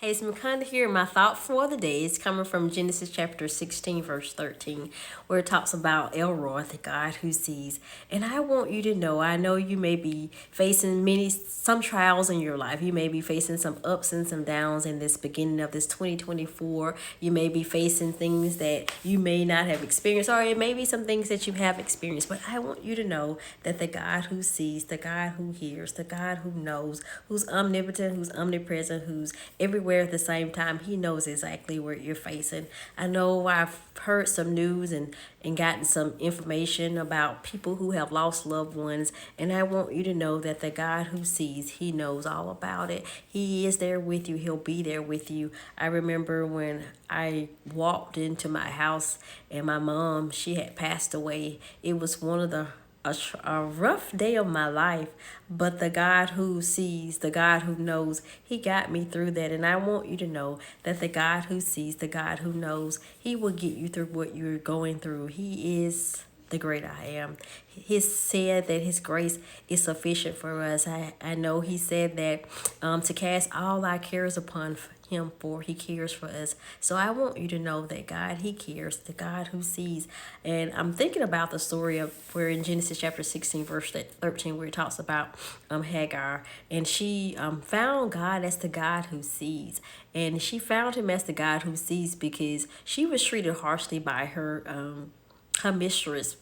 Hey, it's McConda here. My thought for the day is coming from Genesis chapter 16, verse 13, where it talks about Elroy, the God who sees. And I want you to know, I know you may be facing some trials in your life. You may be facing some ups and some downs in this beginning of this 2024. You may be facing things that you may not have experienced, or it may be some things that you have experienced. But I want you to know that the God who sees, the God who hears, the God who knows, who's omnipotent, who's omnipresent, who's everywhere at the same time, he knows exactly what you're facing. I know I've heard some news and gotten some information about people who have lost loved ones, and I want you to know that the God who sees, he knows all about it. He is there with you. He'll be there with you. I remember when I walked into my house and my mom, she had passed away. It was one of a rough day of my life, but the God who sees, the God who knows, he got me through that. And I want you to know that the God who sees, the God who knows, he will get you through what you're going through. He is the great I am. He said that his grace is sufficient for us. I know he said that to cast all our cares upon him, for he cares for us. So I want you to know that God, he cares, the God who sees. And I'm thinking about the story of where in Genesis chapter 16 verse 13, where it talks about Hagar, and she found God as the God who sees. And she found him as the God who sees because she was treated harshly by her mistress,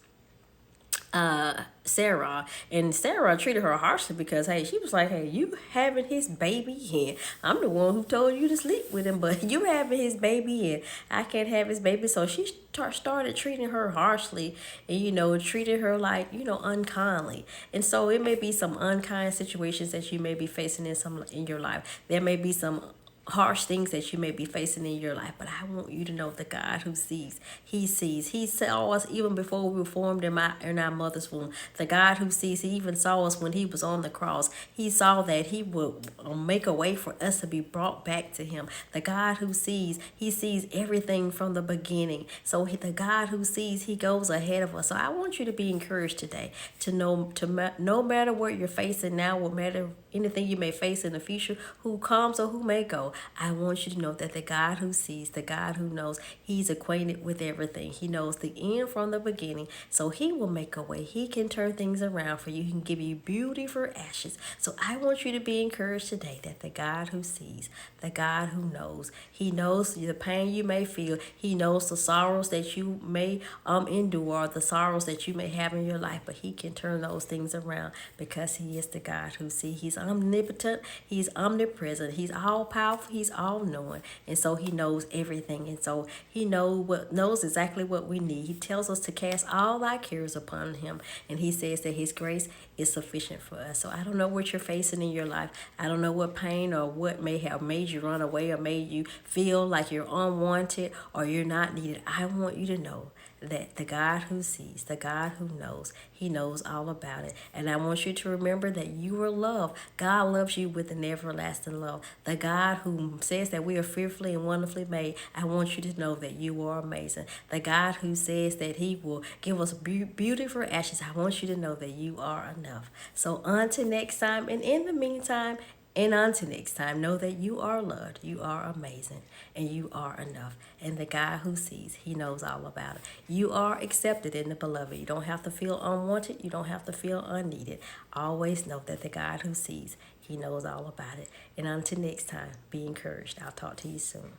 Sarah, and Sarah treated her harshly because, hey, she was like, hey, you having his baby, and I'm the one who told you to sleep with him, but you having his baby and I can't have his baby. So she started treating her harshly, and treated her like, unkindly. And so it may be some unkind situations that you may be facing in your life. There may be some harsh things that you may be facing in your life, but I want you to know the God who sees, he sees. He saw us even before we were formed in our mother's womb. The God who sees, he even saw us when he was on the cross. He saw that he would make a way for us to be brought back to him. The God who sees, he sees everything from the beginning. So the God who sees, he goes ahead of us. So I want you to be encouraged today to know, no matter what you're facing now, no matter anything you may face in the future, who comes or who may go, I want you to know that the God who sees, the God who knows, he's acquainted with everything. He knows the end from the beginning. So he will make a way. He can turn things around for you. He can give you beauty for ashes. So I want you to be encouraged today that the God who sees, the God who knows, he knows the pain you may feel. He knows the sorrows that you may endure, the sorrows that you may have in your life, but he can turn those things around because he is the God who sees. He's omnipotent. He's omnipresent. He's all powerful. He's all knowing. And so he knows everything. And so he knows exactly what we need. He tells us to cast all our cares upon him. And he says that his grace is sufficient for us. So I don't know what you're facing in your life. I don't know what pain or what may have made you run away or made you feel like you're unwanted or you're not needed. I want you to know that the God who sees, the God who knows, he knows all about it. And I want you to remember that you are loved. God loves you with an everlasting love. The God who says that we are fearfully and wonderfully made, I want you to know that you are amazing. The God who says that he will give us beauty for ashes, I want you to know that you are enough. So until next time, and in the meantime, and until next time, know that you are loved, you are amazing, and you are enough. And the God who sees, he knows all about it. You are accepted in the beloved. You don't have to feel unwanted. You don't have to feel unneeded. Always know that the God who sees, he knows all about it. And until next time, be encouraged. I'll talk to you soon.